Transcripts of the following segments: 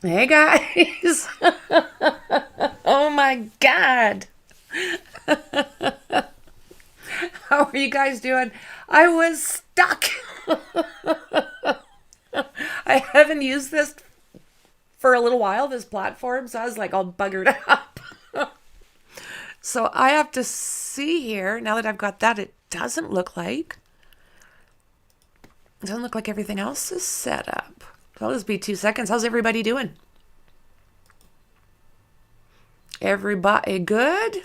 Hey guys. Oh my God. How are you guys doing? I was stuck. I haven't used this for a little while, this platform, so I was like all buggered up. So I have to see here, now that I've got that, it doesn't look like everything else is set up. That'll just be 2 seconds. How's everybody doing? Everybody good?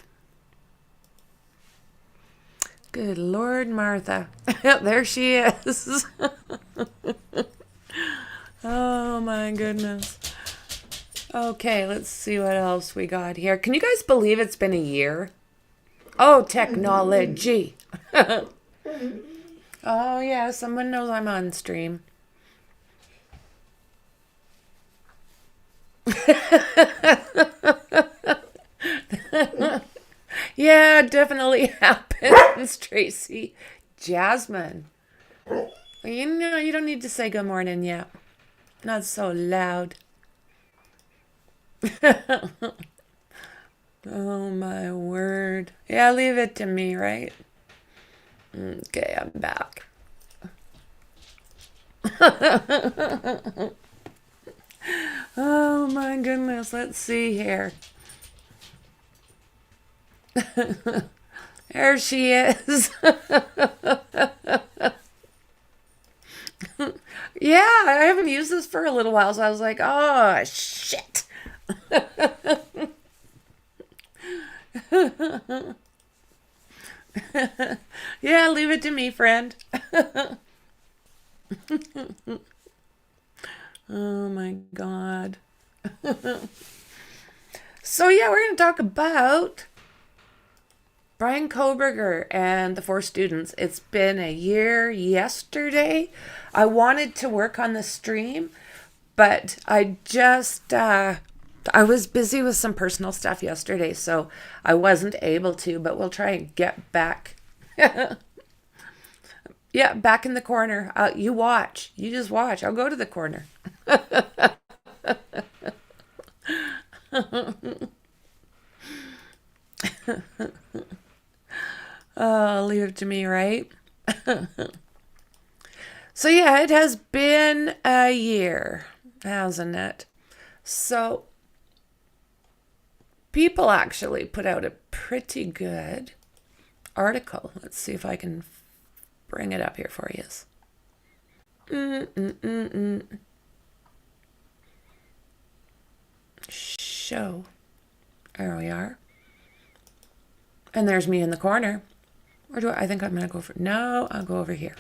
Good Lord, Martha. There she is. Oh my goodness. Okay, let's see what else we got here. Can you guys believe it's been a year? Oh, technology. Oh, yeah, someone knows I'm on stream. Yeah, it definitely happens, Tracy. Jasmine. You know, you don't need to say good morning yet. Not so loud. Oh my word. Yeah, leave it to me, right? Okay, I'm back. Oh my goodness, let's see here. There she is. Yeah, I haven't used this for a little while, so I was like, oh shit. Yeah, leave it to me, friend. Oh my God. So yeah, we're going to talk about Brian Koberger and the 4 students. It's been a year yesterday. I wanted to work on the stream, but I was busy with some personal stuff yesterday, so I wasn't able to, but we'll try and get back. Yeah, back in the corner. You watch. You just watch. I'll go to the corner. Oh, leave it to me, right? So yeah, it has been a year, hasn't it? So people actually put out a pretty good article. Let's see if I can bring it up here for you. Show. There we are. And there's me in the corner. Or do I think I'm going to go for... No, I'll go over here.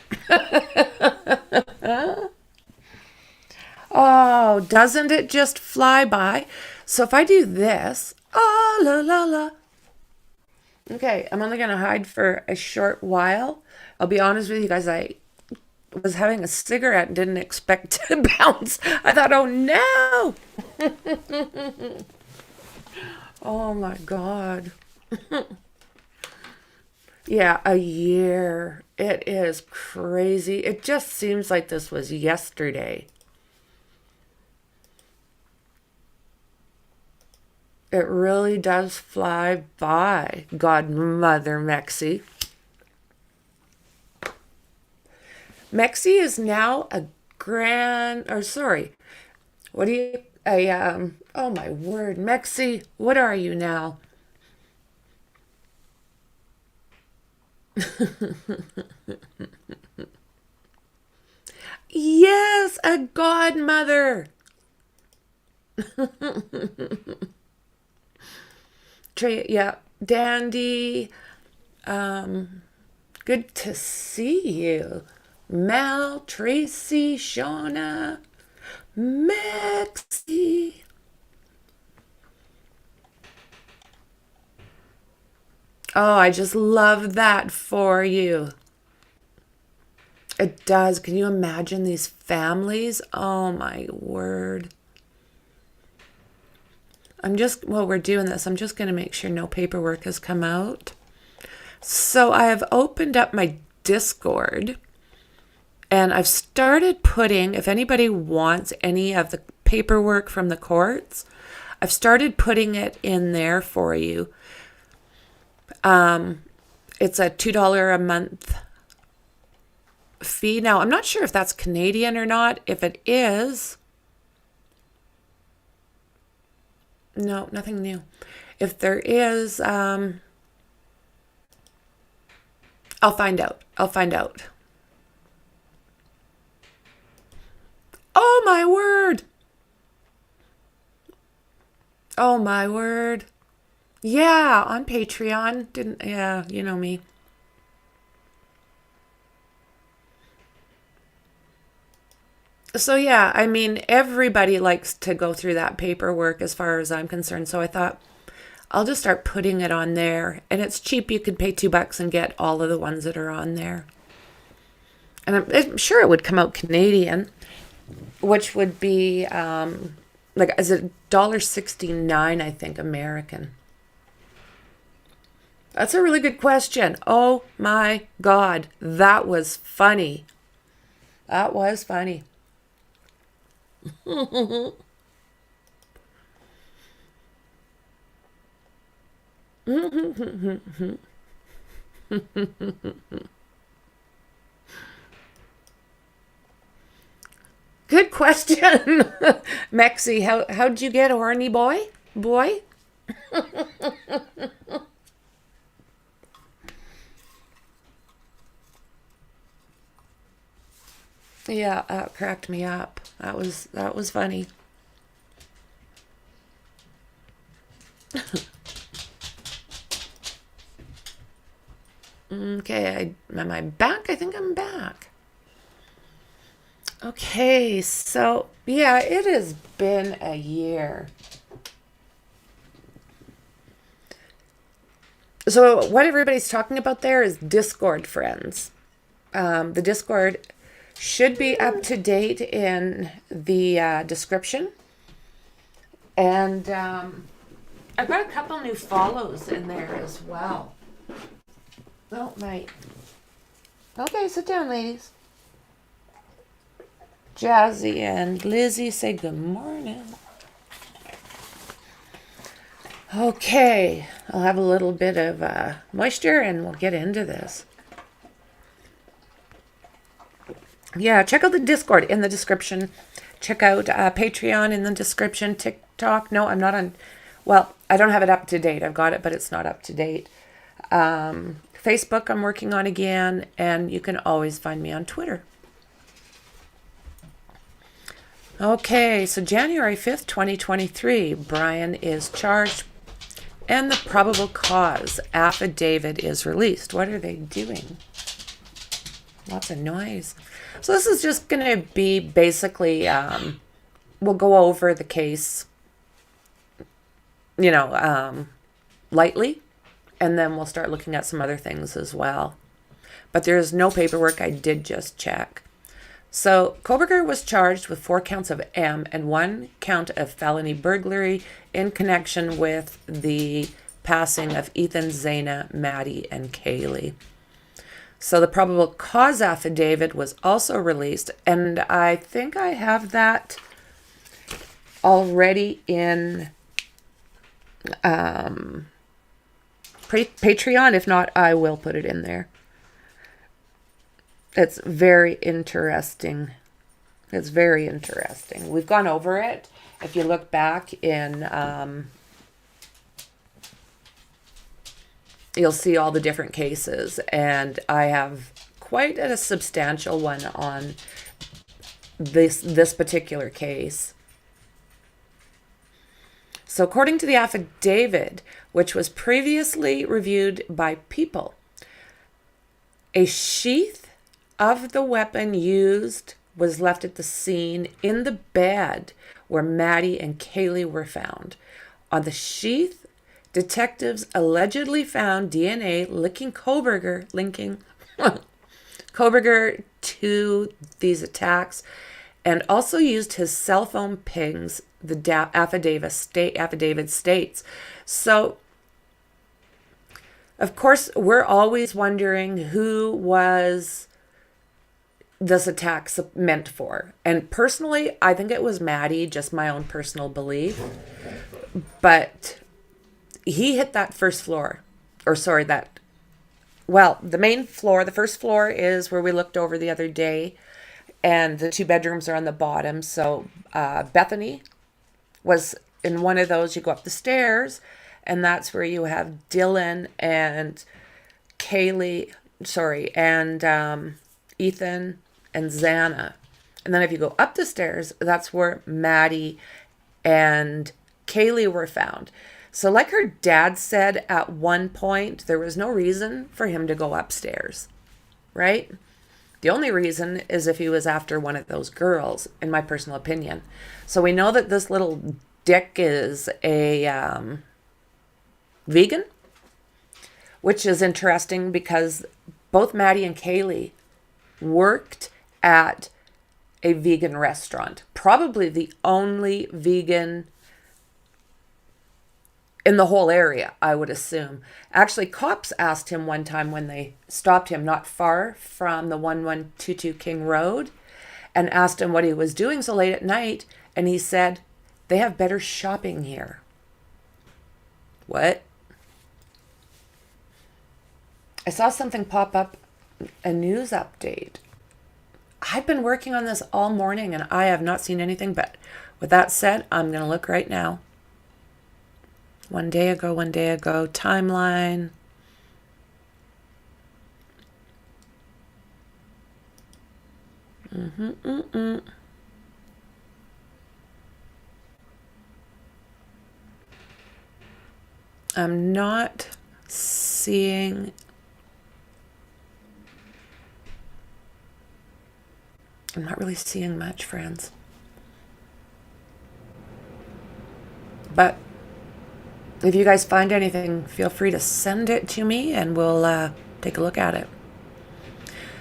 Oh, doesn't it just fly by? So if I do this... Oh, la, la, la. Okay, I'm only going to hide for a short while. I'll be honest with you guys, I was having a cigarette and didn't expect to bounce. I thought, oh no! Oh my God. Yeah, a year. It is crazy. It just seems like this was yesterday. It really does fly by, Godmother Mexi. Mexi is now a what do you, oh my word, Mexi, what are you now? Yes, a godmother. Yeah, Dandy. Good to see you. Mel, Tracy, Shauna, Mexi. Oh, I just love that for you. It does. Can you imagine these families? Oh my word. While we're doing this, I'm just going to make sure no paperwork has come out. So I have opened up my Discord and I've started putting, if anybody wants any of the paperwork from the courts. I've started putting it in there for you. It's a $2 a month fee. Now, I'm not sure if that's Canadian or not. If it is, no, nothing new. If there is, I'll find out. I'll find out. Oh my word. Oh my word. Yeah, on Patreon. Yeah, you know me. So yeah, I mean, everybody likes to go through that paperwork as far as I'm concerned. So I thought I'll just start putting it on there. And it's cheap. You could pay $2 and get all of the ones that are on there. And I'm sure it would come out Canadian, which would be like, is it $1.69, I think, American. That's a really good question. Oh my God. That was funny. That was funny. Good question. Mexi, how'd you get horny, boy? Boy? Yeah, that cracked me up. That was funny. Okay, am I back? I think I'm back. Okay, so yeah, it has been a year. So what everybody's talking about there is Discord friends. The Discord should be up to date in the description. And I've got a couple new follows in there as well. Oh, mate. Okay, sit down, ladies. Jazzy and Lizzie say good morning. Okay, I'll have a little bit of moisture and we'll get into this. Yeah, check out the Discord in the description. Check out Patreon in the description. TikTok. No, I'm not on. Well, I don't have it up to date. I've got it, but it's not up to date. Facebook, I'm working on again. And you can always find me on Twitter. Okay, so January 5th, 2023, Brian is charged and the probable cause affidavit is released. What are they doing? Lots of noise. So this is just going to be basically, we'll go over the case, lightly, and then we'll start looking at some other things as well. But there's no paperwork. I did just check. So Koberger was charged with 4 counts of M and 1 count of felony burglary in connection with the passing of Ethan, Zaina, Maddie, and Kaylee. So the probable cause affidavit was also released, and I think I have that already in Patreon. If not, I will put it in there. It's very interesting. It's very interesting. We've gone over it. If you look back in, you'll see all the different cases. And I have quite a substantial one on this particular case. So according to the affidavit, which was previously reviewed by People, a sheath of the weapon used was left at the scene in the bed where Maddie and Kaylee were found. On the sheath, detectives allegedly found DNA linking Koberger to these attacks, and also used his cell phone pings, the affidavit states. So, of course, we're always wondering who was this attack's meant for. And personally, I think it was Maddie, just my own personal belief. But he hit that first floor. Or sorry, the main floor, the first floor is where we looked over the other day. And the 2 bedrooms are on the bottom. So Bethany was in one of those. You go up the stairs, and that's where you have Dylan and and Ethan and Xana. And then if you go up the stairs, that's where Maddie and Kaylee were found. So like her dad said at one point, there was no reason for him to go upstairs, right? The only reason is if he was after one of those girls, in my personal opinion. So we know that this little dick is a vegan, which is interesting because both Maddie and Kaylee worked at a vegan restaurant. Probably the only vegan in the whole area, I would assume. Actually, cops asked him one time when they stopped him not far from the 1122 King Road and asked him what he was doing so late at night. And he said, they have better shopping here. What? I saw something pop up, a news update. I've been working on this all morning and I have not seen anything. But with that said, I'm going to look right now. One day ago, timeline. I'm not seeing. I'm not really seeing much, friends. But if you guys find anything, feel free to send it to me and we'll take a look at it.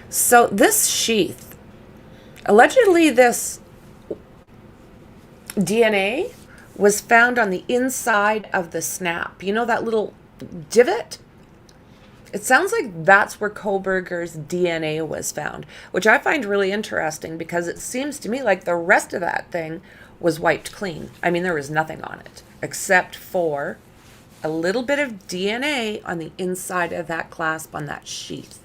So this sheath, allegedly this DNA was found on the inside of the snap. You know that little divot? It sounds like that's where Kohberger's DNA was found, which I find really interesting because it seems to me like the rest of that thing was wiped clean. I mean, there was nothing on it except for a little bit of DNA on the inside of that clasp on that sheath.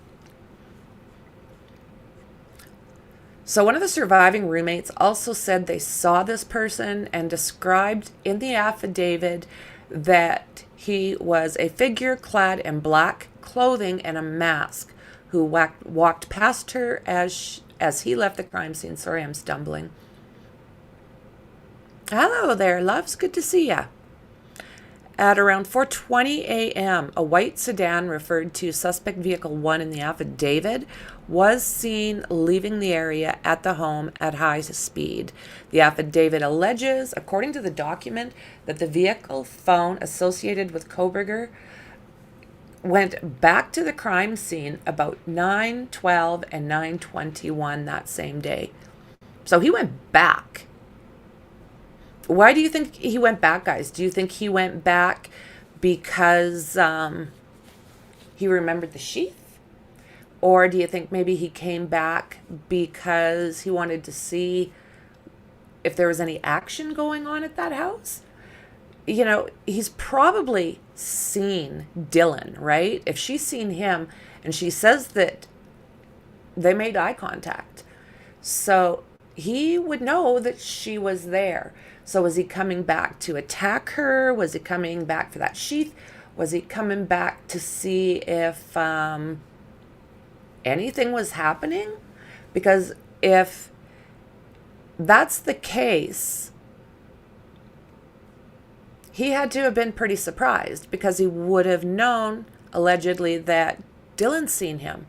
So one of the surviving roommates also said they saw this person and described in the affidavit that he was a figure clad in black clothing and a mask who walked past her as he left the crime scene. Sorry, I'm stumbling. Hello there, loves. Good to see ya. At around 4:20 a.m., a white sedan referred to suspect vehicle 1 in the affidavit was seen leaving the area at the home at high speed. The affidavit alleges, according to the document, that the vehicle phone associated with Kohberger went back to the crime scene about 9:12 and 9:21 that same day. So he went back. Why do you think he went back, guys? Do you think he went back because he remembered the sheath? Or do you think maybe he came back because he wanted to see if there was any action going on at that house? You know, he's probably seen Dylan, right? If she's seen him and she says that they made eye contact, so he would know that she was there. So was he coming back to attack her? Was he coming back for that sheath? Was he coming back to see if anything was happening? Because if that's the case, he had to have been pretty surprised because he would have known, allegedly, that Dylan's seen him.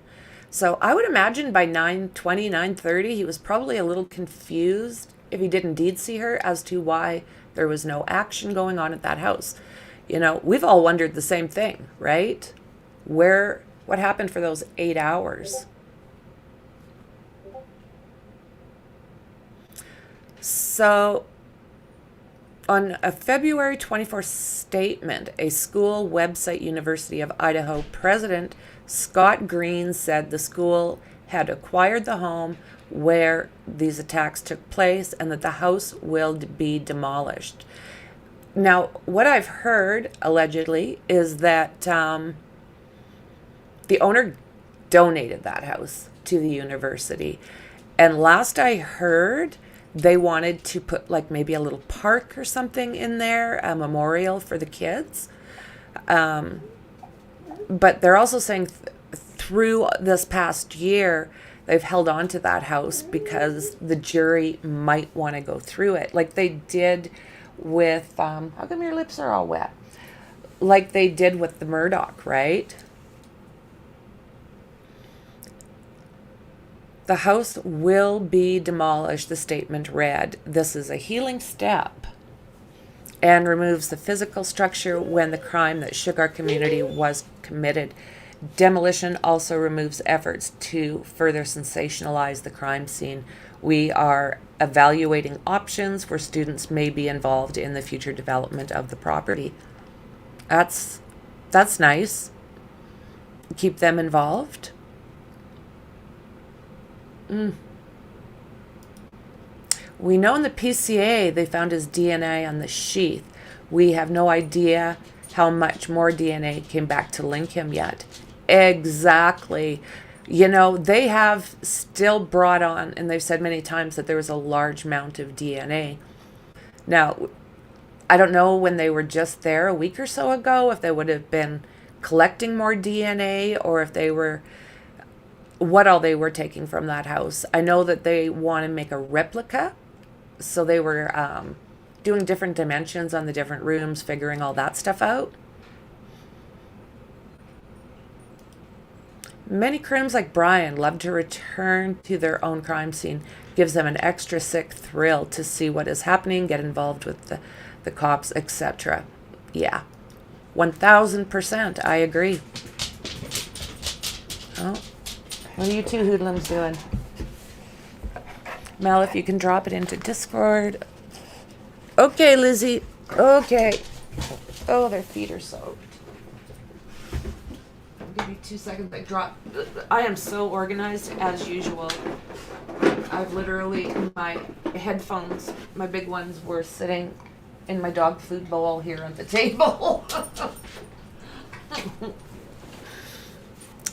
So I would imagine by 9:20, 9:30, he was probably a little confused if he did indeed see her as to why there was no action going on at that house. You know, we've all wondered the same thing, right? What happened for those 8 hours? So on a February 24th statement, a school website, University of Idaho president Scott Green said the school had acquired the home where these attacks took place and that the house will be demolished. Now, what I've heard, allegedly, is that the owner donated that house to the university. And last I heard, they wanted to put like maybe a little park or something in there, a memorial for the kids. But they're also saying through this past year, they've held on to that house because the jury might want to go through it. Like they did with, how come your lips are all wet? Like they did with the Murdoch, right? The house will be demolished, the statement read. This is a healing step and removes the physical structure when the crime that shook our community was committed. Demolition also removes efforts to further sensationalize the crime scene. We are evaluating options where students may be involved in the future development of the property. That's nice. Keep them involved. We know in the PCA they found his DNA on the sheath. We have no idea how much more DNA came back to link him yet. Exactly. You know, they have still brought on, and they've said many times that there was a large amount of DNA. Now, I don't know when they were just there a week or so ago, if they would have been collecting more DNA or if they were, what all they were taking from that house. I know that they want to make a replica. So they were doing different dimensions on the different rooms, figuring all that stuff out. Many criminals like Brian love to return to their own crime scene. Gives them an extra sick thrill to see what is happening, get involved with the cops, etc. Yeah, 1000%. I agree. Oh, what are you two hoodlums doing? Mel, if you can drop it into Discord. Okay, Lizzie. Okay. Oh, their feet are soaked. I'll give you 2 seconds. I am so organized as usual. I've literally, my headphones, my big ones, were sitting in my dog food bowl here at the table.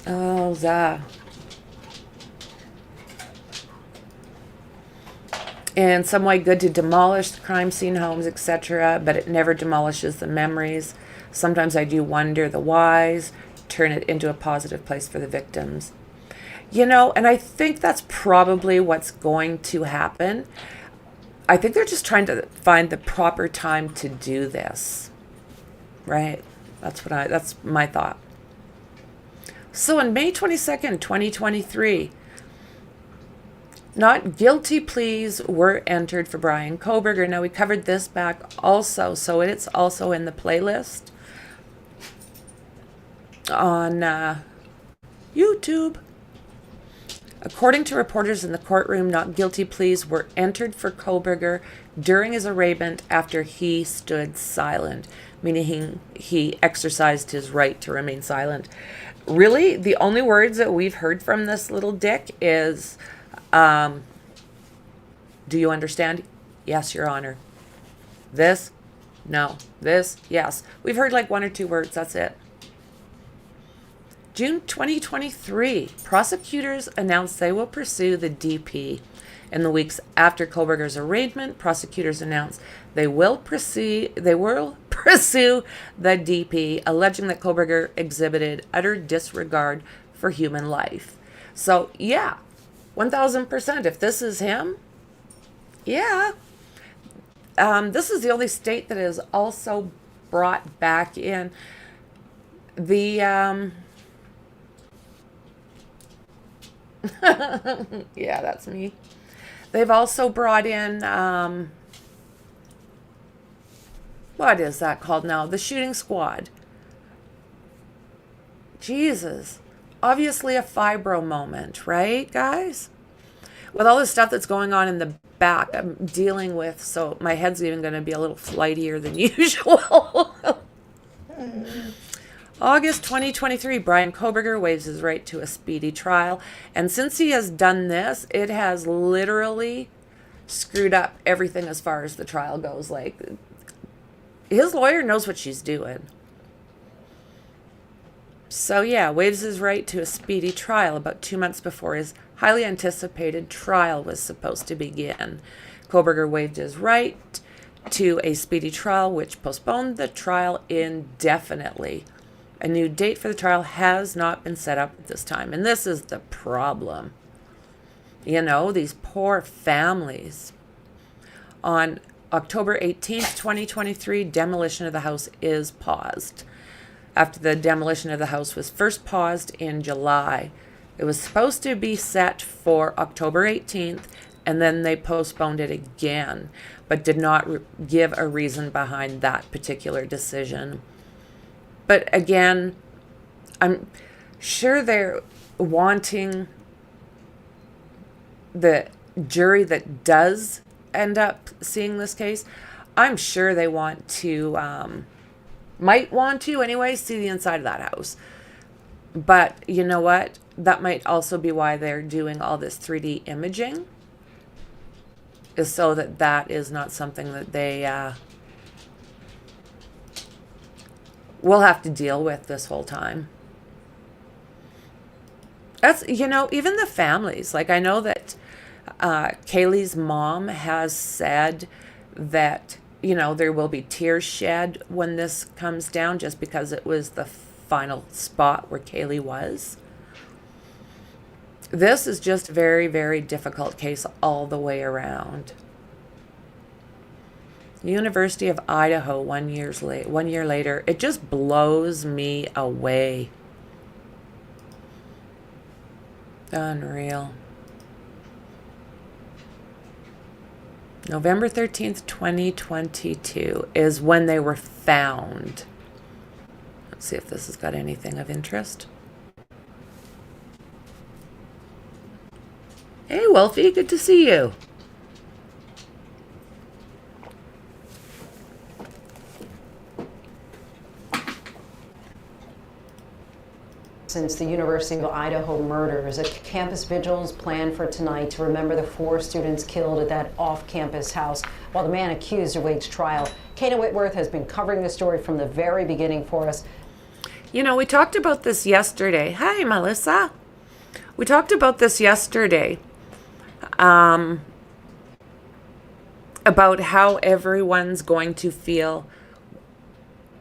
Oh, Zah. In some way good to demolish the crime scene homes, etc., but it never demolishes the memories. Sometimes I do wonder the whys, turn it into a positive place for the victims. You know, and I think that's probably what's going to happen. I think they're just trying to find the proper time to do this. Right? That's my thought. So on May 22nd, 2023, not guilty pleas were entered for Brian Kohberger. Now, we covered this back also, so it's also in the playlist on YouTube. According to reporters in the courtroom, not guilty pleas were entered for Kohberger during his arraignment after he stood silent, meaning he exercised his right to remain silent. Really, the only words that we've heard from this little dick is, do you understand? Yes, Your Honor. This? No. This? Yes. We've heard like 1 or 2 words. That's it. June 2023, prosecutors announced they will pursue the DP. In the weeks after Kohberger's arraignment, prosecutors announced they will pursue the DP, alleging that Kohberger exhibited utter disregard for human life. So, yeah, 1000%. If this is him, yeah. This is the only state that has also brought back in the... yeah, that's me. They've also brought in, what is that called now? The shooting squad. Jesus. Obviously a fibro moment, right, guys? With all the stuff that's going on in the back, I'm dealing with, so my head's even going to be a little flightier than usual. August 2023, Brian Koberger waives his right to a speedy trial. And since he has done this, it has literally screwed up everything as far as the trial goes. Like, his lawyer knows what she's doing. So yeah, waives his right to a speedy trial about 2 months before his highly anticipated trial was supposed to begin. Koberger waived his right to a speedy trial, which postponed the trial indefinitely. A new date for the trial has not been set up at this time. And this is the problem. You know, these poor families. On October 18th, 2023, demolition of the house is paused. After the demolition of the house was first paused in July, it was supposed to be set for October 18th, and then they postponed it again, but did not give a reason behind that particular decision. But again, I'm sure they're wanting the jury that does end up seeing this case, I'm sure they want to, might want to anyway, see the inside of that house. But you know what? That might also be why they're doing all this 3D imaging, is so that that is not something that they will have to deal with this whole time. That's, you know, even the families. Like, I know that Kaylee'S mom has said that, you know, there will be tears shed when this comes down, just because it was the final spot where Kaylee was. This is just a very, very difficult case all the way around. University of Idaho, 1 year later. It just blows me away. Unreal. November 13th, 2022 is when they were found. Let's see if this has got anything of interest. Hey, Wolfie, good to see you. Since the University of Idaho murders, a campus vigil is planned for tonight to remember the 4 students killed at that off-campus house, while the man accused awaits trial. Kayna Whitworth has been covering the story from the very beginning for us. You know, we talked about this yesterday. Hi, Melissa. We talked about this yesterday, about how everyone's going to feel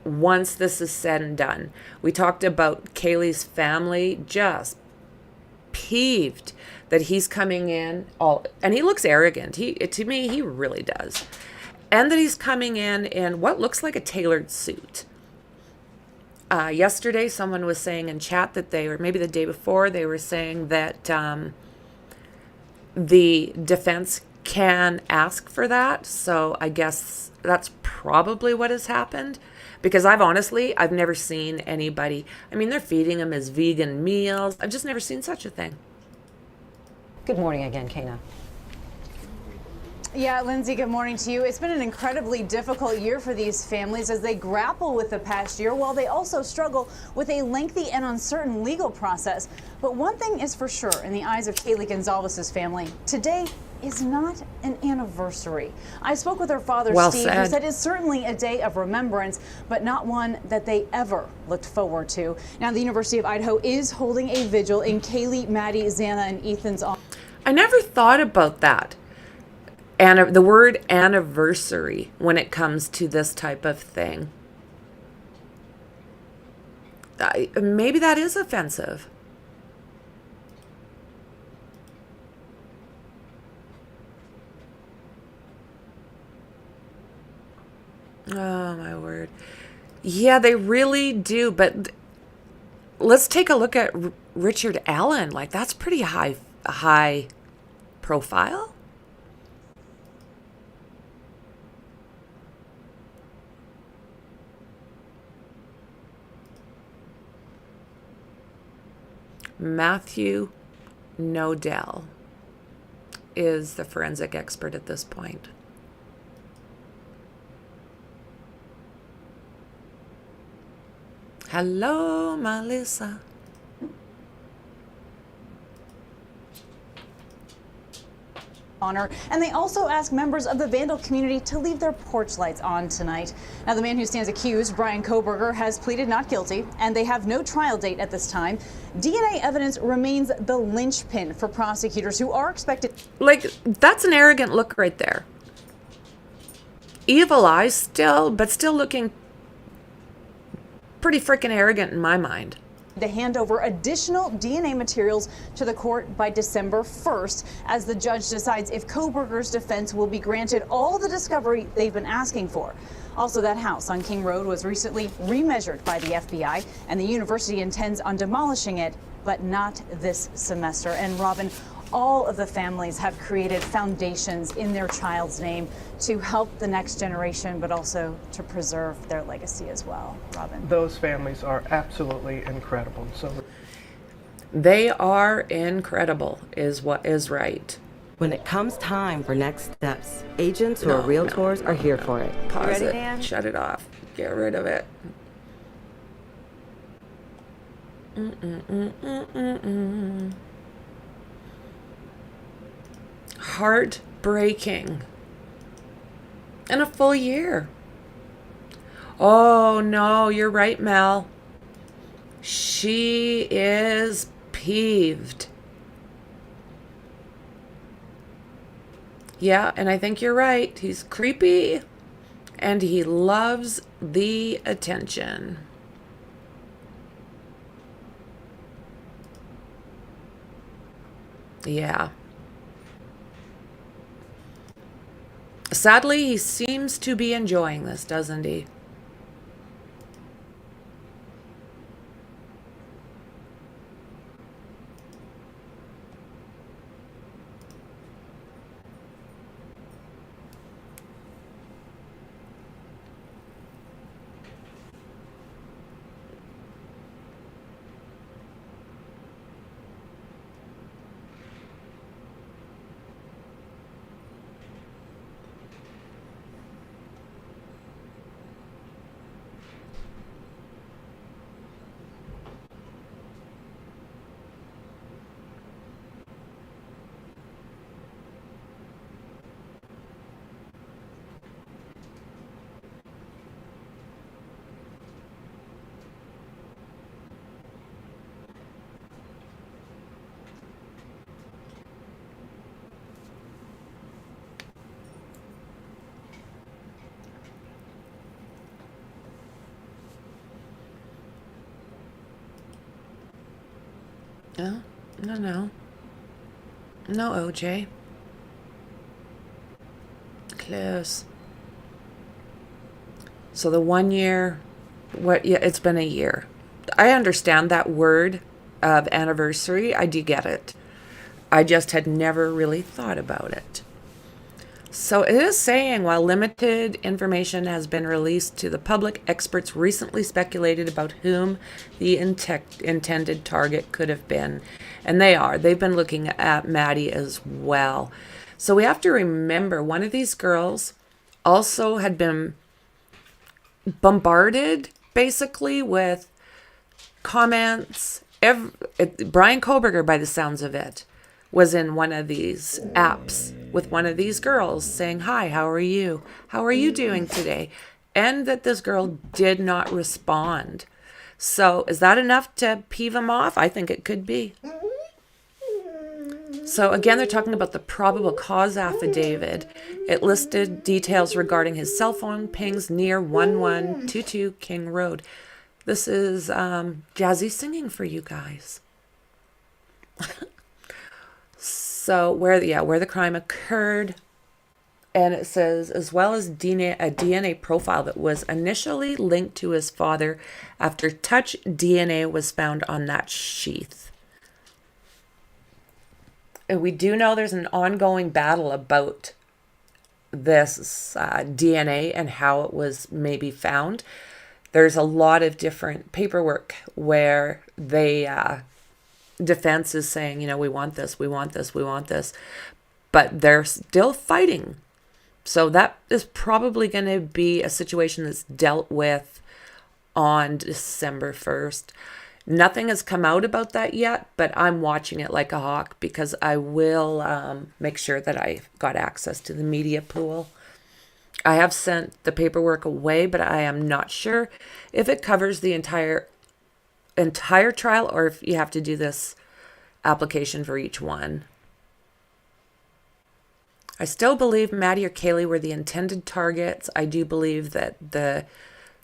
once this is said and done. We talked about Kaylee'S family just peeved that he's coming in all, and he looks arrogant. To me, he really does. And that he's coming in what looks like a tailored suit. Yesterday, someone was saying in chat that they, or maybe the day before, they were saying that the defense can ask for that. So I guess that's probably what has happened. Because I've never seen anybody, I mean, they're feeding him his vegan meals. I've just never seen such a thing. Good morning again, Kayna. Yeah, Lindsay, good morning to you. It's been an incredibly difficult year for these families as they grapple with the past year, while they also struggle with a lengthy and uncertain legal process. But one thing is for sure in the eyes of Kaylee Gonzalez's family, today is not an anniversary. I spoke with her father, Steve, who said it's certainly a day of remembrance, but not one that they ever looked forward to. Now, the University of Idaho is holding a vigil in Kaylee, Maddie, Xana, and Ethan's honor. I never thought about that. And the word anniversary when it comes to this type of thing. Maybe that is offensive. Oh, my word. Yeah, they really do. But let's take a look at Richard Allen. Like, that's pretty high profile. Matthew Nodell is the forensic expert at this point. Hello, Melissa. Honor, and they also ask members of the Vandal community to leave their porch lights on tonight. Now, the man who stands accused, Brian Koberger, has pleaded not guilty, and they have no trial date at this time. DNA evidence remains the linchpin for prosecutors who are expected. Like, that's an arrogant look right there. Evil eyes still, but still looking pretty freaking arrogant in my mind. To hand over additional DNA materials to the court by December 1st as the judge decides if Koberger's defense will be granted all the discovery they've been asking for. Also, that house on King Road was recently remeasured by the FBI, and the university intends on demolishing it, but not this semester. And Robin, all of the families have created foundations in their child's name to help the next generation, but also to preserve their legacy as well. Robin. Those families are absolutely incredible. So they are incredible, is what is right. When it comes time for next steps, agents who are realtors are here for it. Pause Ready, it. Dan? Shut it off. Get rid of it. Heartbreaking. In a full year. Oh no, you're right, Mel. She is peeved. Yeah, and I think you're right. He's creepy and he loves the attention. Yeah. Sadly, he seems to be enjoying this, doesn't he? No, no. No, OJ. Close. So the 1 year, yeah, it's been a year. I understand that word of anniversary. I do get it. I just had never really thought about it. So it is saying, while limited information has been released to the public, experts recently speculated about whom the intended target could have been. And they've been looking at Maddie as well. So we have to remember, one of these girls also had been bombarded, basically, with comments. Brian Koberger, by the sounds of it, was in one of these apps with one of these girls saying, "Hi, how are you? How are you doing today?" And that this girl did not respond. So is that enough to peeve him off? I think it could be. So again, they're talking about the probable cause affidavit. It listed details regarding his cell phone pings near 1122 King Road. This is Jazzy singing for you guys. So where the crime occurred, and it says, as well as a DNA profile that was initially linked to his father after touch DNA was found on that sheath. And we do know there's an ongoing battle about this DNA and how it was maybe found. There's a lot of different paperwork where they defense is saying, we want this, we want this, we want this, but they're still fighting. So that is probably going to be a situation that's dealt with on December 1st. Nothing has come out about that yet, but I'm watching it like a hawk because I will make sure that I got access to the media pool. I have sent the paperwork away, but I am not sure if it covers the entire trial or if you have to do this application for each one. I still believe Maddie or Kaylee were the intended targets. I do believe that the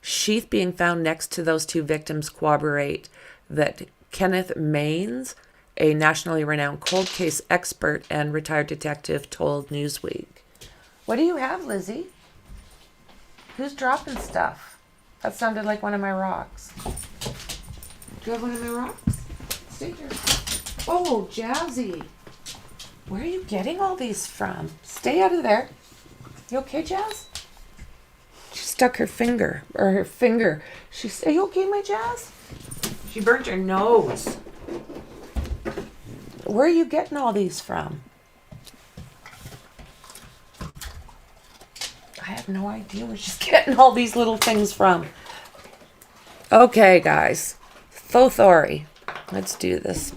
sheath being found next to those two victims corroborate that Kenneth Maines, a nationally renowned cold case expert and retired detective, told Newsweek. What do you have, Lizzie? Who's dropping stuff? That sounded like one of my rocks. Do you have one of my rocks? Stay here. Oh, Jazzy. Where are you getting all these from? Stay out of there. You okay, Jazz? She stuck her finger. Are you okay, my Jazz? She burnt her nose. Where are you getting all these from? I have no idea where she's getting all these little things from. Okay, guys. Thothori. Let's do this.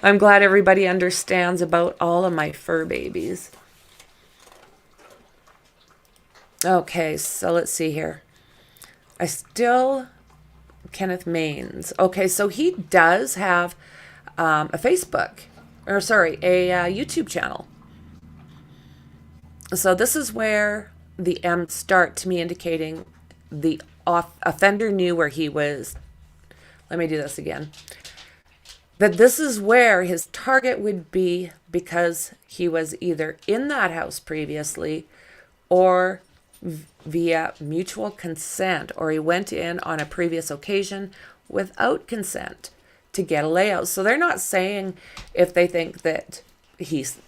I'm glad everybody understands about all of my fur babies. Okay, so let's see here. Kenneth Maines. Okay, so he does have a YouTube channel. So this is where the M's start to me indicating the offender knew where he was. Let me do this again. That this is where his target would be because he was either in that house previously or via mutual consent, or he went in on a previous occasion without consent to get a layout. So they're not saying if they think that he's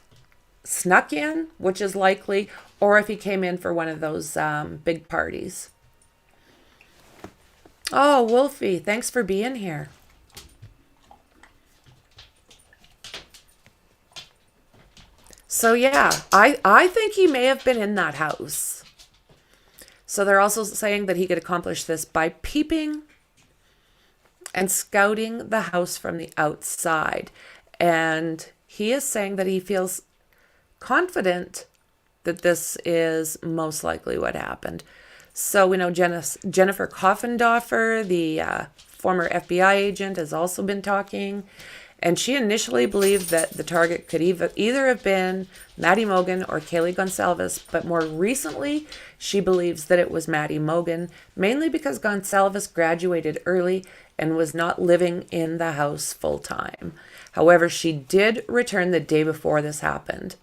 snuck in, which is likely, or if he came in for one of those big parties. Oh, Wolfie, thanks for being here. So yeah, I think he may have been in that house. So they're also saying that he could accomplish this by peeping and scouting the house from the outside. And he is saying that he feels confident that this is most likely what happened. So we know Jennifer Coffendorfer, the former FBI agent, has also been talking. And she initially believed that the target could either have been Maddie Mogen or Kaylee Gonsalves, but more recently, she believes that it was Maddie Mogen, mainly because Gonsalves graduated early and was not living in the house full time. However, she did return the day before this happened.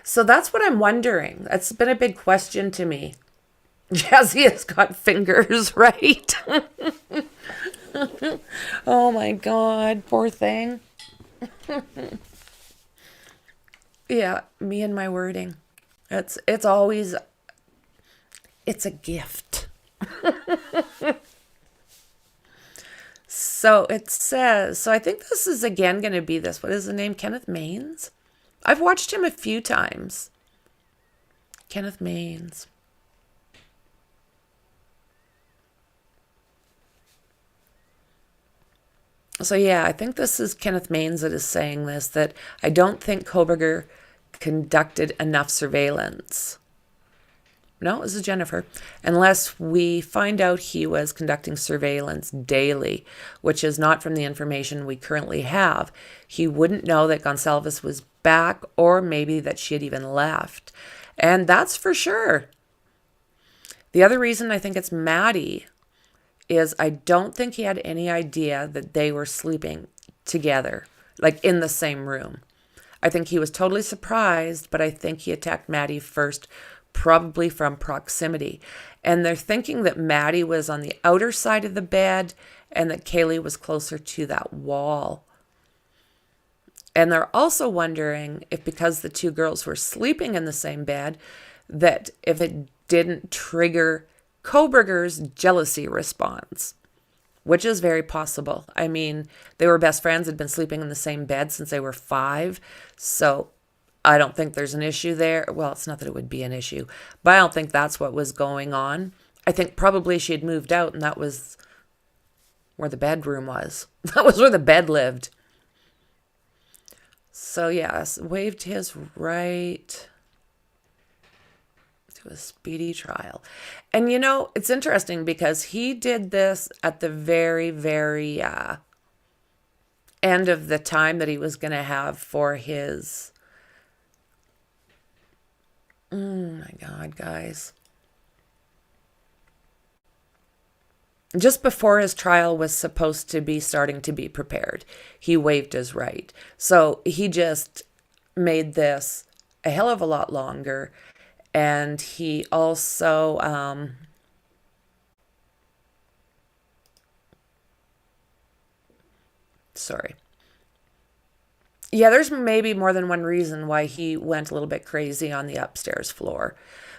So that's what I'm wondering. That's been a big question to me. Jazzy has got fingers, right? Oh my God, poor thing. Yeah, me and my wording. It's always, it's a gift. So it says, so I think this is again going to be this. What is the name? Kenneth Maines? I've watched him a few times. Kenneth Maines. So yeah, I think this is Kenneth Maines that is saying this, that I don't think Koberger conducted enough surveillance. No, this is Jennifer. Unless we find out he was conducting surveillance daily, which is not from the information we currently have. He wouldn't know that Gonsalves was back, or maybe that she had even left. And that's for sure. The other reason I think it's Maddie is I don't think he had any idea that they were sleeping together, like in the same room. I think he was totally surprised, but I think he attacked Maddie first, probably from proximity. And they're thinking that Maddie was on the outer side of the bed and that Kaylee was closer to that wall. And they're also wondering if, because the two girls were sleeping in the same bed, that if it didn't trigger Koberger's jealousy response, which is very possible. I mean, they were best friends, had been sleeping in the same bed since they were 5. So I don't think there's an issue there. Well, it's not that it would be an issue, but I don't think that's what was going on. I think probably she had moved out and that was where the bedroom was. That was where the bed lived. So yes, waived his right to a speedy trial. And you know, it's interesting because he did this at the very, very end of the time that he was going to have for his... Oh my God, guys. Just before his trial was supposed to be starting to be prepared, he waived his right. So he just made this a hell of a lot longer. And he also, sorry. Yeah, there's maybe more than one reason why he went a little bit crazy on the upstairs floor.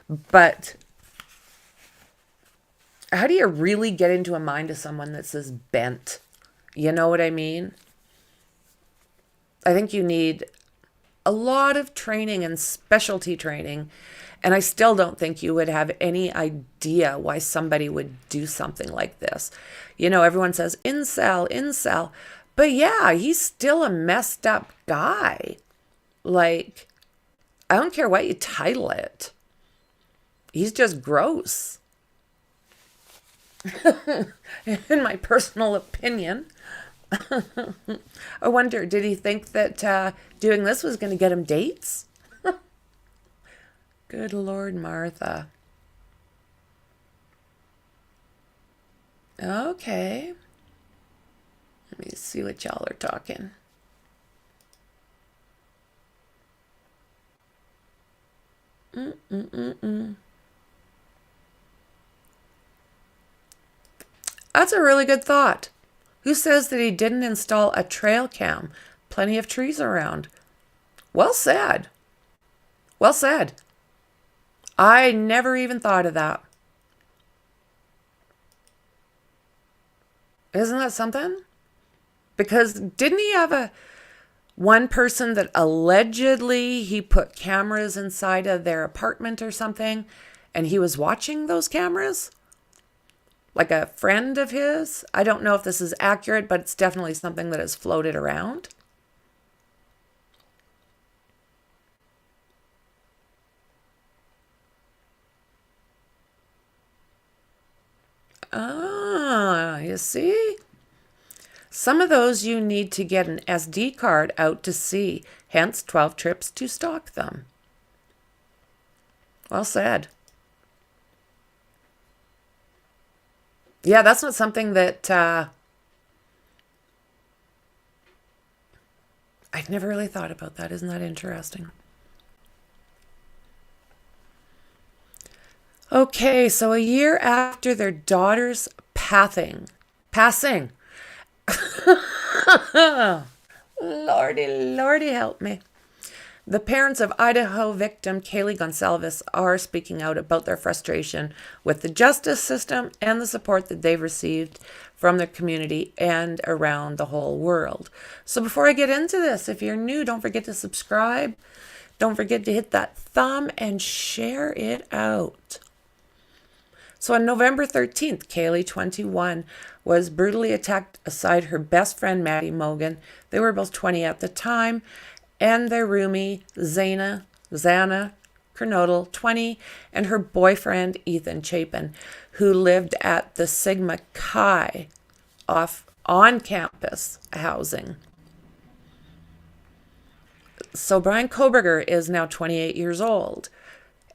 But how do you really get into a mind of someone that's this bent? You know what I mean? I think you need a lot of training and specialty training. And I still don't think you would have any idea why somebody would do something like this. You know, everyone says incel, incel. But yeah, he's still a messed up guy. Like, I don't care what you title it. He's just gross. In my personal opinion. I wonder, did he think that doing this was going to get him dates? Good Lord, Martha. Okay. Let me see what y'all are talking. That's a really good thought. Who says that he didn't install a trail cam? Plenty of trees around. Well said. Well said. I never even thought of that. Isn't that something? Because didn't he have one person that allegedly he put cameras inside of their apartment or something and he was watching those cameras? Like a friend of his? I don't know if this is accurate, but it's definitely something that has floated around. Ah, you see? Some of those you need to get an SD card out to see, hence 12 trips to stock them. Well said. Yeah, that's not something that I've never really thought about that. Isn't that interesting? Okay, so a year after their daughter's passing. Lordy, help me. The parents of Idaho victim Kaylee Gonsalves are speaking out about their frustration with the justice system and the support that they've received from their community and around the whole world. So before I get into this, if you're new, don't forget to subscribe. Don't forget to hit that thumb and share it out. So on November 13th, Kaylee, 21, was brutally attacked aside her best friend, Maddie Mogan. They were both 20 at the time. And their roomie, Zana Kernodle, 20, and her boyfriend, Ethan Chapin, who lived at the Sigma Chi on-campus housing. So Brian Koberger is now 28 years old,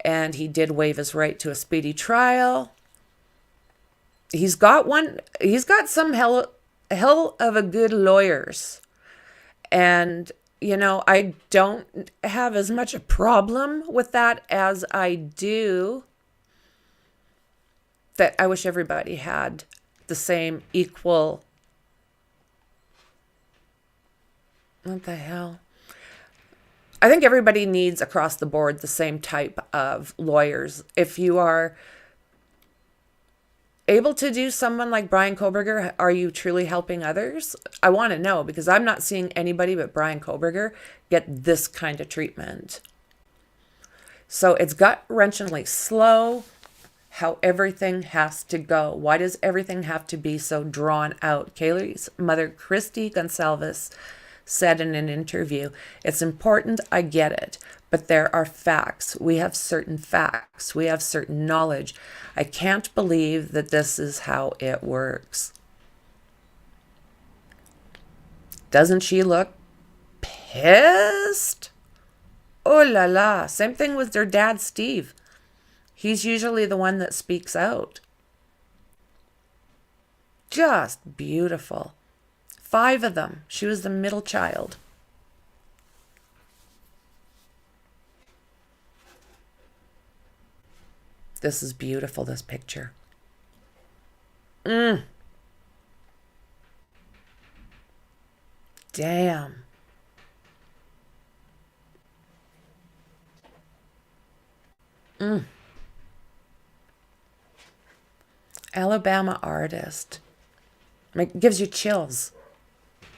and he did waive his right to a speedy trial. He's got some hell of a good lawyers. And, you know, I don't have as much a problem with that as I do that I wish everybody had the same equal... What the hell? I think everybody needs across the board the same type of lawyers. If you are able to do someone like Brian Koberger, are you truly helping others? I want to know, because I'm not seeing anybody but Brian Koberger get this kind of treatment. So it's gut-wrenchingly slow, how everything has to go. Why does everything have to be so drawn out? Kaylee's mother, Christy Gonsalves, said in an interview, "It's important, I get it, but there are facts. We have certain facts. We have certain knowledge. I can't believe that this is how it works." Doesn't she look pissed? Oh la la. Same thing with their dad, Steve. He's usually the one that speaks out. Just beautiful. 5 of them. She was the middle child. This is beautiful, this picture. Damn. Alabama artist. It gives you chills.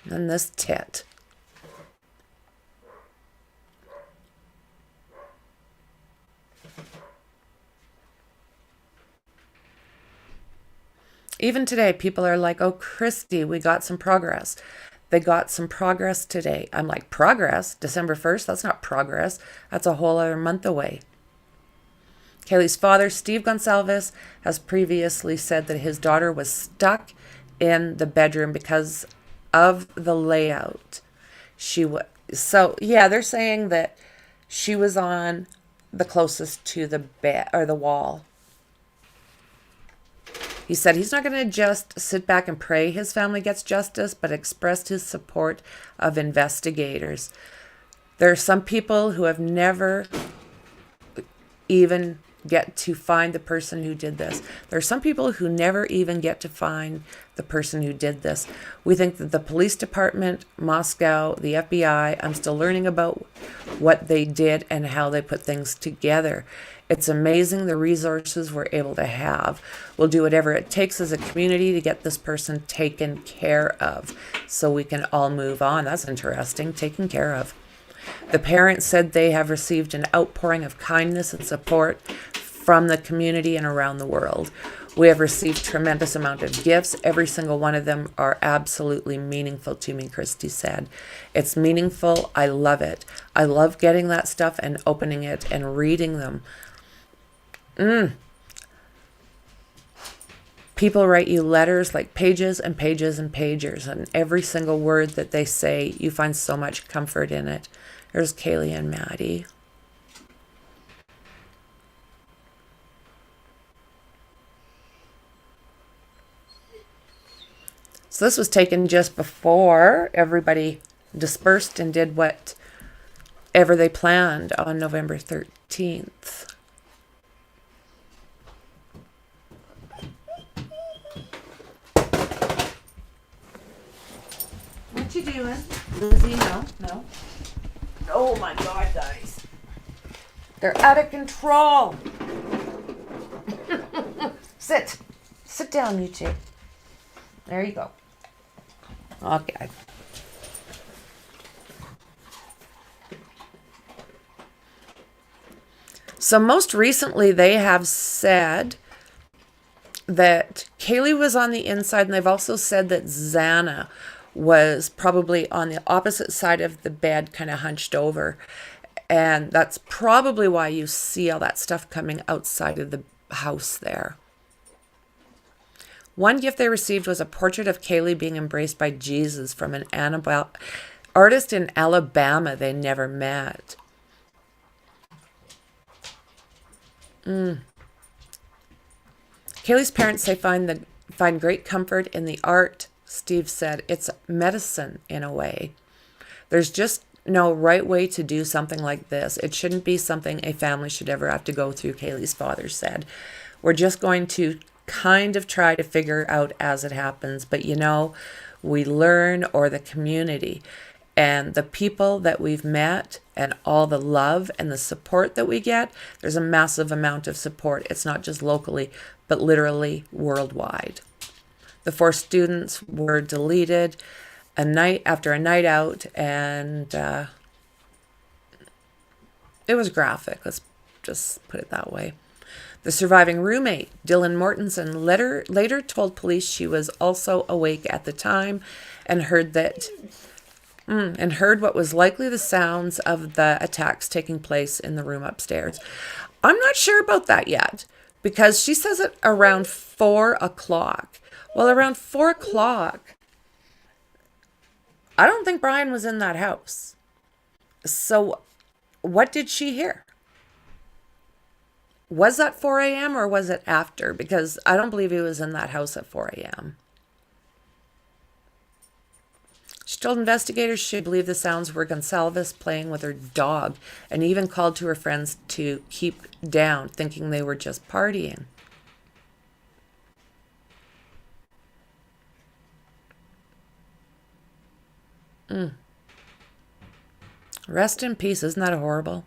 And this tit. Even today, people are like, "Oh, Christy, we got some progress." They got some progress today. I'm like, progress? December 1st? That's not progress. That's a whole other month away. Kaylee's father, Steve Gonsalves, has previously said that his daughter was stuck in the bedroom because of the layout. So yeah, they're saying that she was on the closest to the bed or the wall. He said he's not going to just sit back and pray his family gets justice, but expressed his support of investigators. There are some people who have never even get to find the person who did this. There are some people who never even get to find the person who did this. We think that the police department, Moscow, the FBI, I'm still learning about what they did and how they put things together. It's amazing the resources we're able to have. We'll do whatever it takes as a community to get this person taken care of so we can all move on. That's interesting, taken care of. The parents said they have received an outpouring of kindness and support from the community and around the world. We have received tremendous amount of gifts. Every single one of them are absolutely meaningful to me, Christy said. It's meaningful. I love it. I love getting that stuff and opening it and reading them. People write you letters like pages and pages and pages, and every single word that they say, you find so much comfort in it. There's Kaylee and Maddie. So this was taken just before everybody dispersed and did whatever they planned on November 13th. What you doing? Lizzie, no. Oh my God, guys. They're out of control. Sit down, you two. There you go. Okay. So most recently, they have said that Kaylee was on the inside, and they've also said that Xana was probably on the opposite side of the bed, kind of hunched over. And that's probably why you see all that stuff coming outside of the house there. One gift they received was a portrait of Kaylee being embraced by Jesus from an artist in Alabama they never met. Kaylee's parents say find great comfort in the art. Steve said it's medicine in a way. There's just no right way to do something like this. It shouldn't be something a family should ever have to go through, Kaylee's father said. We're just going to kind of try to figure out as it happens. But we learn, or the community and the people that we've met and all the love and the support that we get, there's a massive amount of support. It's not just locally, but literally worldwide. The 4 students were deleted a night after a night out, and it was graphic. Let's just put it that way. The surviving roommate, Dylan Mortensen, later told police she was also awake at the time and heard what was likely the sounds of the attacks taking place in the room upstairs. I'm not sure about that yet, because she says it around 4 o'clock. Well, around 4 o'clock, I don't think Brian was in that house. So what did she hear? Was that 4 a.m. or was it after? Because I don't believe he was in that house at 4 a.m. She told investigators she believed the sounds were Gonsalves playing with her dog, and even called to her friends to keep down, thinking they were just partying. Rest in peace. Isn't that horrible?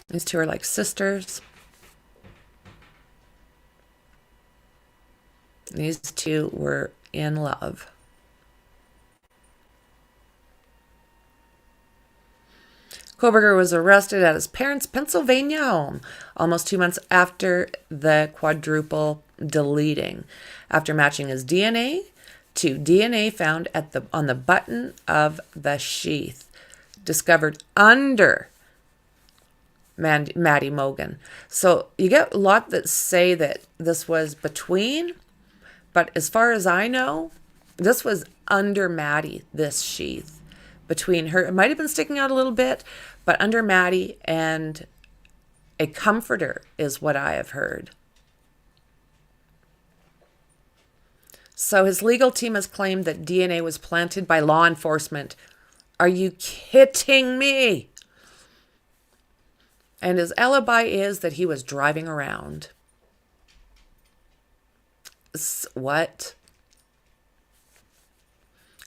These two are like sisters. These two were in love. Koberger was arrested at his parents' Pennsylvania home almost 2 months after the quadruple deleting, after matching his DNA to DNA found on the button of the sheath discovered under Maddie Mogen. So you get a lot that say that this was between, but as far as I know, this was under Maddie, this sheath. Between her, it might have been sticking out a little bit, but under Maddie and a comforter is what I have heard. So his legal team has claimed that DNA was planted by law enforcement. Are you kidding me? And his alibi is that he was driving around. What?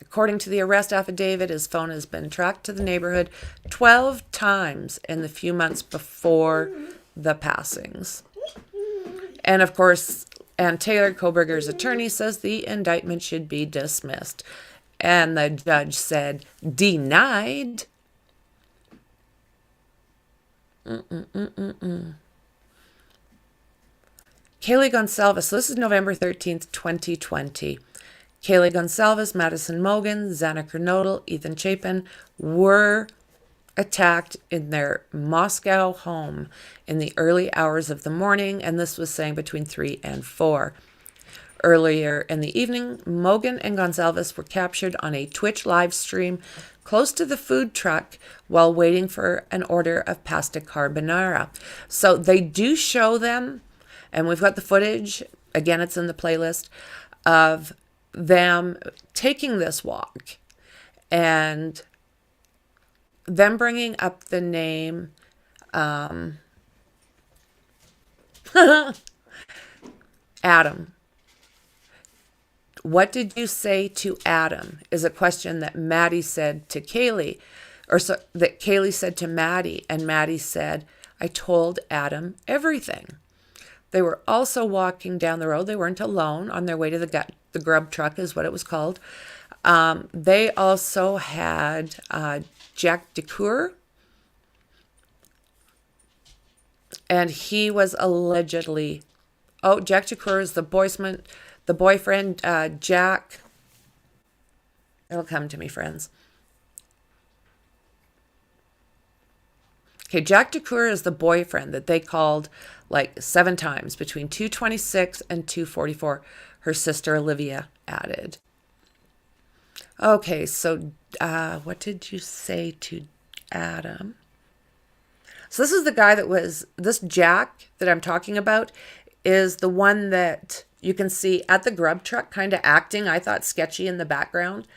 According to the arrest affidavit, his phone has been tracked to the neighborhood 12 times in the few months before the passings. And of course, and Taylor, Koberger's attorney, says the indictment should be dismissed. And the judge said, denied. Kaylee'S Gonsalves. This is November 13th, 2020. Kaylee'S Gonsalves, Madison Mogen, Xana Kernodle, Ethan Chapin were attacked in their Moscow home in the early hours of the morning, and this was saying between 3 and 4. Earlier in the evening, Mogen and Gonsalves were captured on a Twitch live stream close to the food truck while waiting for an order of pasta carbonara. So they do show them, and we've got the footage, again, it's in the playlist, of them taking this walk and them bringing up the name Adam. What did you say to Adam is a question that Maddie said to Kaylee, or so that Kaylee said to Maddie, and Maddie said, I told Adam everything. They were also walking down the road. They weren't alone on their way to the grub truck is what it was called. They also had Jack DeCoeur, and he was allegedly, Jack DeCoeur is the boyfriend, Jack. It'll come to me, friends. Okay, Jack DeCoeur is the boyfriend that they called like 7 times between 2:26 and 2:44. Her sister Olivia added. Okay, so what did you say to Adam? So this is the guy this Jack that I'm talking about is the one that you can see at the grub truck kind of acting, I thought, sketchy in the background.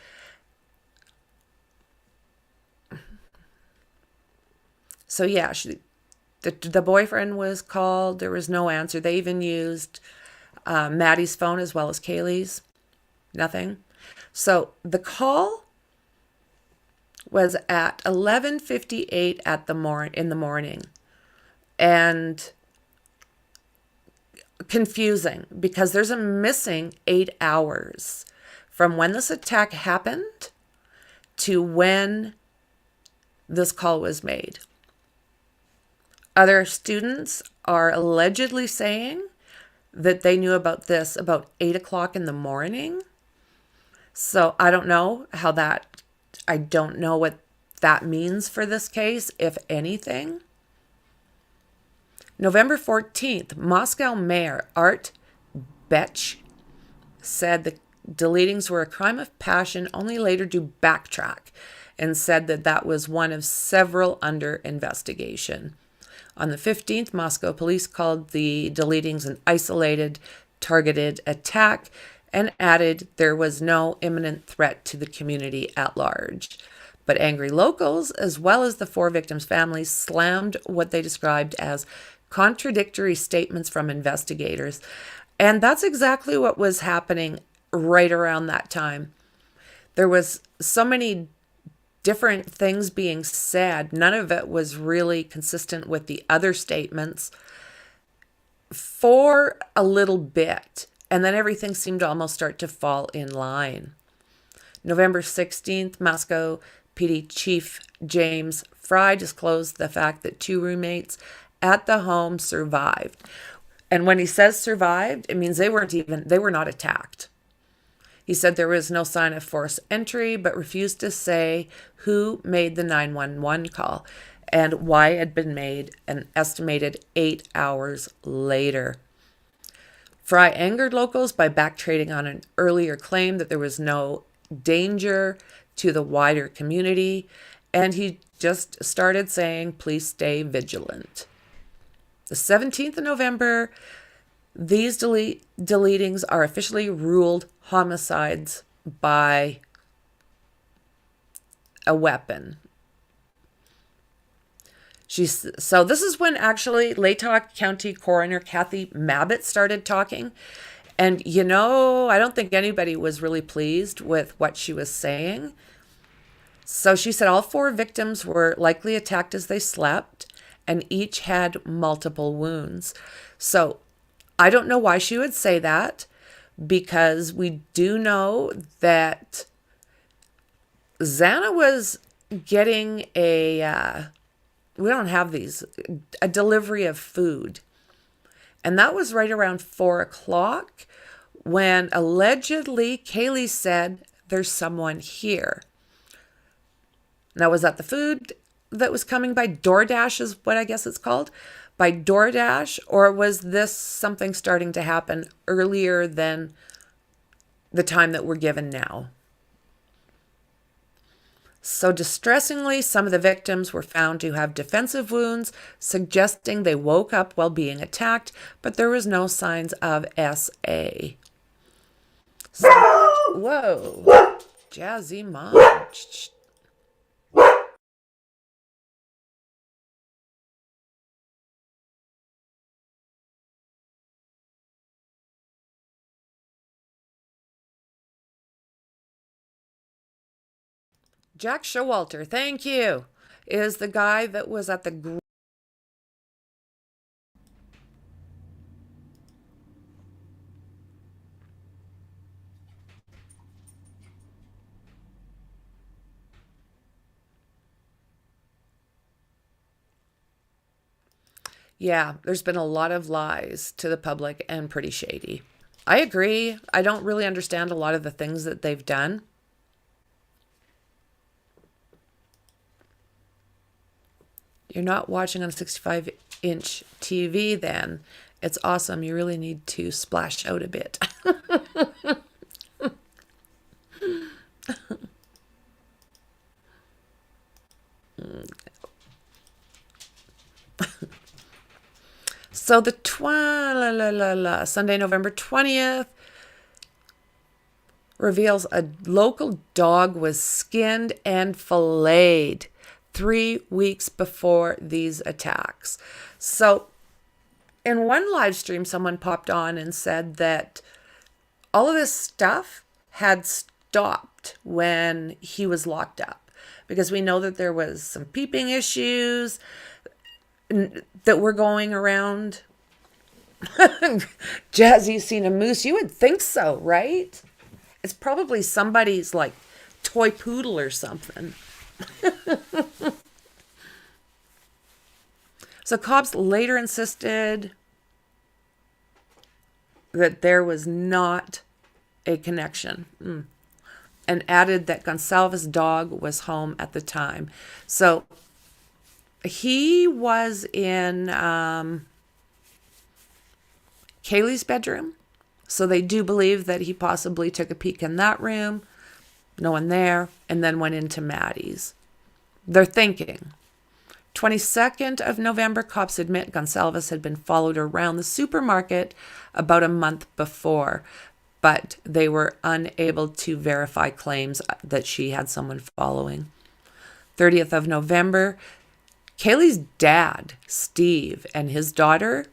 So yeah, the boyfriend was called. There was no answer. They even used Maddie's phone as well as Kaylee's. Nothing. So the call was at 11:58 in the morning, and confusing because there's a missing 8 hours from when this attack happened to when this call was made. Other students are allegedly saying that they knew about this about 8 o'clock in the morning. So I don't know I don't know what that means for this case, if anything. November 14th, Moscow Mayor Art Bech said the deletings were a crime of passion, only later to backtrack and said that that was one of several under investigation. On the 15th, Moscow police called the deletings an isolated, targeted attack and added there was no imminent threat to the community at large. But angry locals, as well as the 4 victims' families, slammed what they described as contradictory statements from investigators. And that's exactly what was happening right around that time. There was so many different things being said. None of it was really consistent with the other statements for a little bit. And then everything seemed to almost start to fall in line. November 16th, Moscow PD Chief James Fry disclosed the fact that 2 roommates at the home survived. And when he says survived, it means they were not attacked. He said there was no sign of forced entry, but refused to say who made the 911 call and why it had been made an estimated 8 hours later. Fry angered locals by backtracking on an earlier claim that there was no danger to the wider community, and he just started saying, please stay vigilant. The 17th of November, these deletings are officially ruled homicides by a weapon. So this is when actually Latah County Coroner Kathy Mabbitt started talking. And, I don't think anybody was really pleased with what she was saying. So she said all 4 victims were likely attacked as they slept, and each had multiple wounds. So I don't know why she would say that, because we do know that Xana was getting a delivery of food. And that was right around 4 o'clock when allegedly Kaylee'S said, there's someone here. Now, was that the food that was coming by DoorDash is what I guess it's called? By DoorDash? Or was this something starting to happen earlier than the time that we're given now? So distressingly, some of the victims were found to have defensive wounds, suggesting they woke up while being attacked, but there was no signs of SA. So, whoa, Jazzy Mom. Jack Showalter, thank you, is the guy that was at the... Yeah, there's been a lot of lies to the public and pretty shady. I agree. I don't really understand a lot of the things that they've done. You're not watching on a 65-inch TV then. It's awesome. You really need to splash out a bit. So the Sunday, November 20th, reveals a local dog was skinned and filleted 3 weeks before these attacks. So in one live stream, someone popped on and said that all of this stuff had stopped when he was locked up, because we know that there was some peeping issues that were going around. Jazzy's seen a moose. You would think so, right? It's probably somebody's like toy poodle or something. So cops later insisted that there was not a connection, and added that Gonsalves' dog was home at the time. So he was in Kaylee'S bedroom. So they do believe that he possibly took a peek in that room, no one there, and then went into Maddie's. They're thinking. 22nd of November, cops admit Gonsalves had been followed around the supermarket about a month before, but they were unable to verify claims that she had someone following. 30th of November, Kaylee's dad, Steve, and his daughter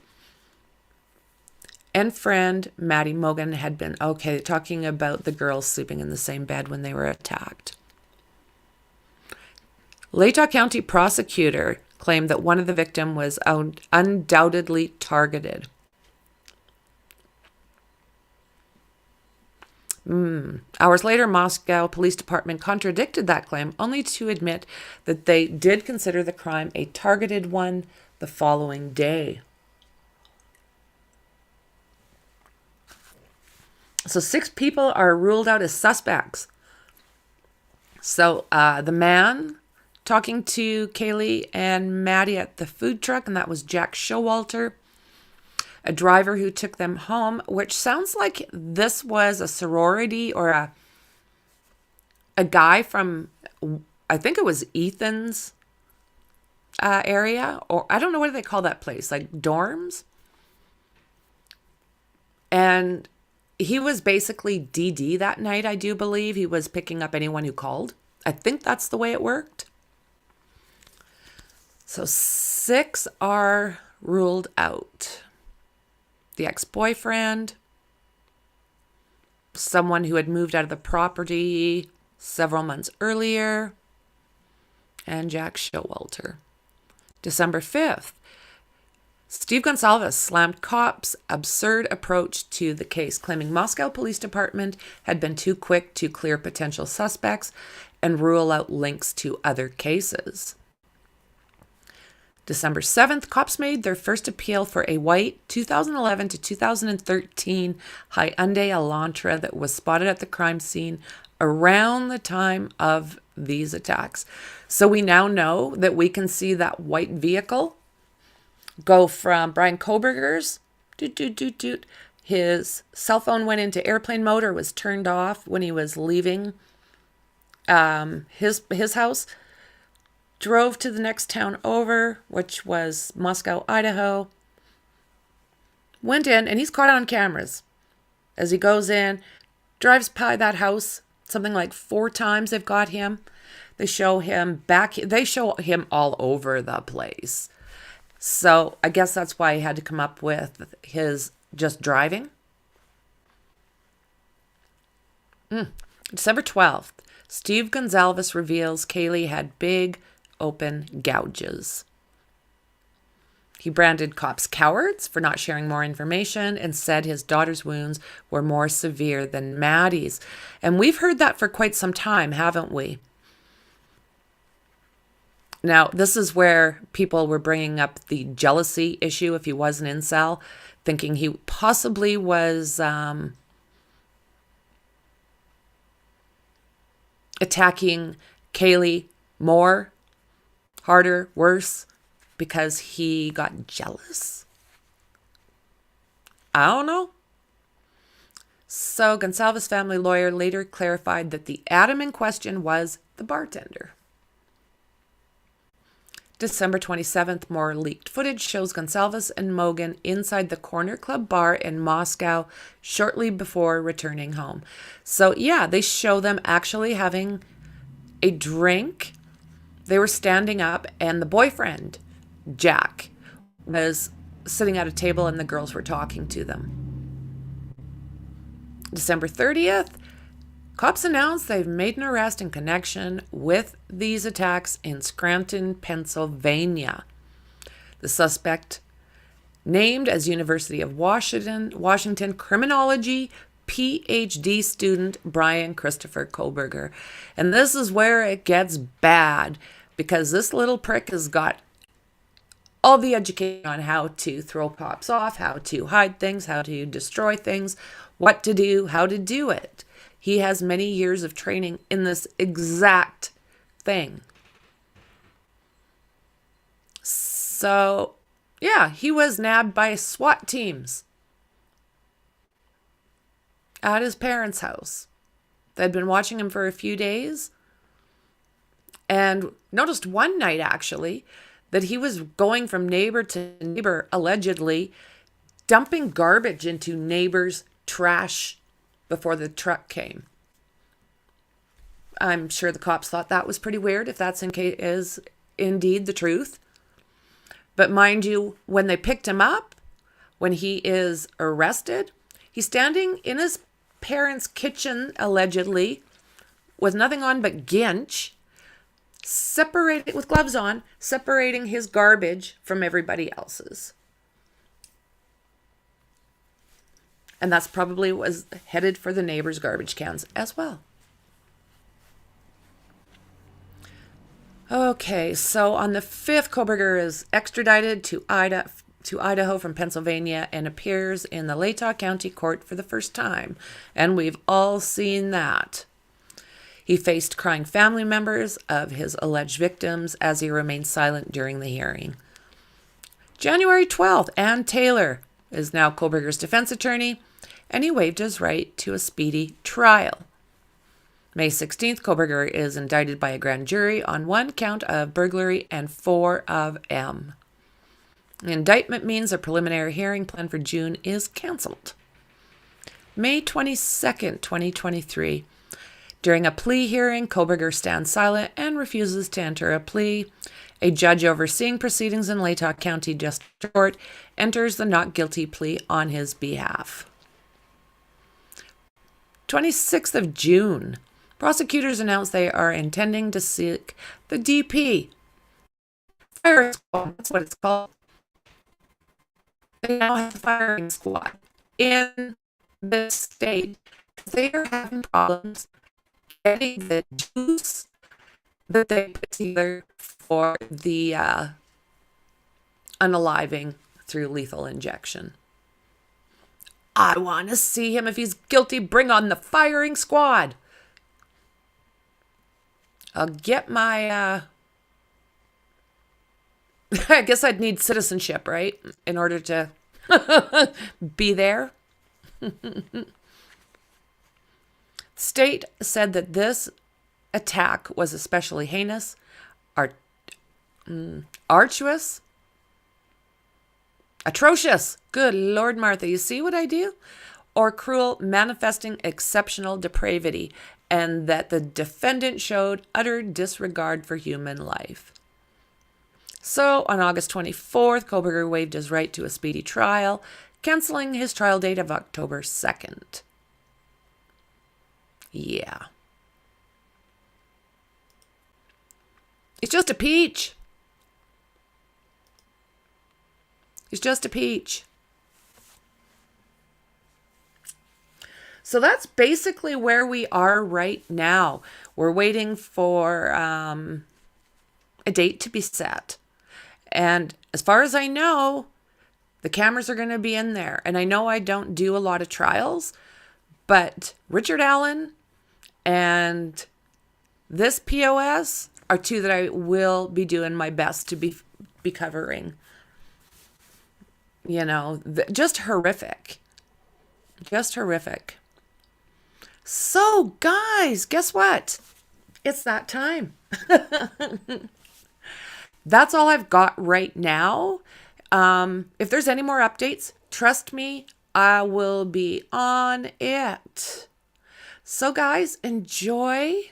and friend Maddie Mogan had been, talking about the girls sleeping in the same bed when they were attacked. Latah County prosecutor claimed that one of the victims was undoubtedly targeted. Hours later, Moscow Police Department contradicted that claim, only to admit that they did consider the crime a targeted one the following day. So 6 people are ruled out as suspects. So the man talking to Kaylee and Maddie at the food truck, and that was Jack Showalter, a driver who took them home, which sounds like this was a sorority or a guy from, I think it was Ethan's area, or I don't know, what do they call that place, like dorms? And he was basically DD that night, I do believe. He was picking up anyone who called. I think that's the way it worked. So 6 are ruled out. The ex-boyfriend, someone who had moved out of the property several months earlier, and Jack Showalter. December 5th, Steve Gonsalves slammed cops' absurd approach to the case, claiming Moscow Police Department had been too quick to clear potential suspects and rule out links to other cases. December 7th, cops made their first appeal for a white 2011 to 2013 Hyundai Elantra that was spotted at the crime scene around the time of these attacks. So we now know that we can see that white vehicle go from Brian Koberger's, his cell phone went into airplane mode or was turned off when he was leaving his house, drove to the next town over, which was Moscow, Idaho, went in, and he's caught on cameras as he goes in, drives by that house something like 4 times. They've got him. They show him back. They show him all over the place. So I guess that's why he had to come up with his just driving. December 12th, Steve Gonsalves reveals Kaylee had big open gouges. He branded cops cowards for not sharing more information and said his daughter's wounds were more severe than Maddie's. And we've heard that for quite some time, haven't we? Now, this is where people were bringing up the jealousy issue if he was an incel, thinking he possibly was attacking Kaylee more, harder, worse, because he got jealous. I don't know. So Gonsalves' family lawyer later clarified that the Adam in question was the bartender. December 27th, more leaked footage shows Gonsalves and Mogan inside the Corner Club bar in Moscow shortly before returning home. So yeah, they show them actually having a drink. They were standing up, and the boyfriend, Jack, was sitting at a table and the girls were talking to them. December 30th, cops announced they've made an arrest in connection with these attacks in Scranton, Pennsylvania. The suspect, named as University of Washington criminology PhD student Brian Christopher Koberger. And this is where it gets bad, because this little prick has got all the education on how to throw cops off, how to hide things, how to destroy things, what to do, how to do it. He has many years of training in this exact thing. So, yeah, he was nabbed by SWAT teams at his parents' house. They'd been watching him for a few days and noticed one night, actually, that he was going from neighbor to neighbor, allegedly dumping garbage into neighbors' trash before the truck came. I'm sure the cops thought that was pretty weird, if that's is indeed the truth. But mind you, when they picked him up, when he is arrested, he's standing in his parents' kitchen, allegedly, with nothing on but ginch, separated with gloves on, separating his garbage from everybody else's. And that's probably was headed for the neighbor's garbage cans as well. Okay, so on the 5th, Kohberger is extradited to Idaho from Pennsylvania and appears in the Latah County Court for the first time. And we've all seen that. He faced crying family members of his alleged victims as he remained silent during the hearing. January 12th, Ann Taylor is now Kohberger's defense attorney, and he waived his right to a speedy trial. May 16th, Kohberger is indicted by a grand jury on 1 count of burglary and 4 of M. The indictment means a preliminary hearing planned for June is canceled. May 22nd, 2023. During a plea hearing, Kohberger stands silent and refuses to enter a plea. A judge overseeing proceedings in Latah County District Court enters the not guilty plea on his behalf. 26th of June. Prosecutors announced they are intending to seek the DP. Firing squad, that's what it's called. They now have a firing squad in the state. They are having problems getting the juice that they put together for the unaliving through lethal injection. I want to see him. If he's guilty, bring on the firing squad. I'll get my, I guess I'd need citizenship, right? In order to be there. State said that this attack was especially heinous, arduous, atrocious. Good Lord, Martha, you see what I do? Or cruel, manifesting exceptional depravity, and that the defendant showed utter disregard for human life. So, on August 24th, Kohberger waived his right to a speedy trial, canceling his trial date of October 2nd. Yeah. He's just a peach. He's just a peach. So that's basically where we are right now. We're waiting for a date to be set. And as far as I know, the cameras are going to be in there. And I know I don't do a lot of trials, but Richard Allen and this POS are 2 that I will be doing my best to be covering. You know, just horrific. Just horrific. So, guys, guess what? It's that time. That's all I've got right now. If there's any more updates, trust me, I will be on it. So, guys, enjoy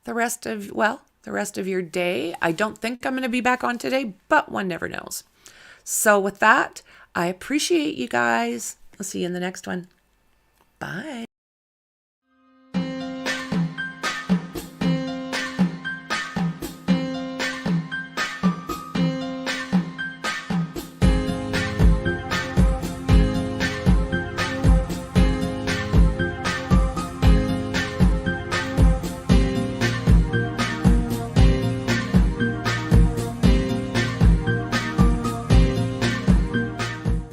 the rest of your day. I don't think I'm going to be back on today, but one never knows. So with that, I appreciate you guys. I'll see you in the next one. Bye.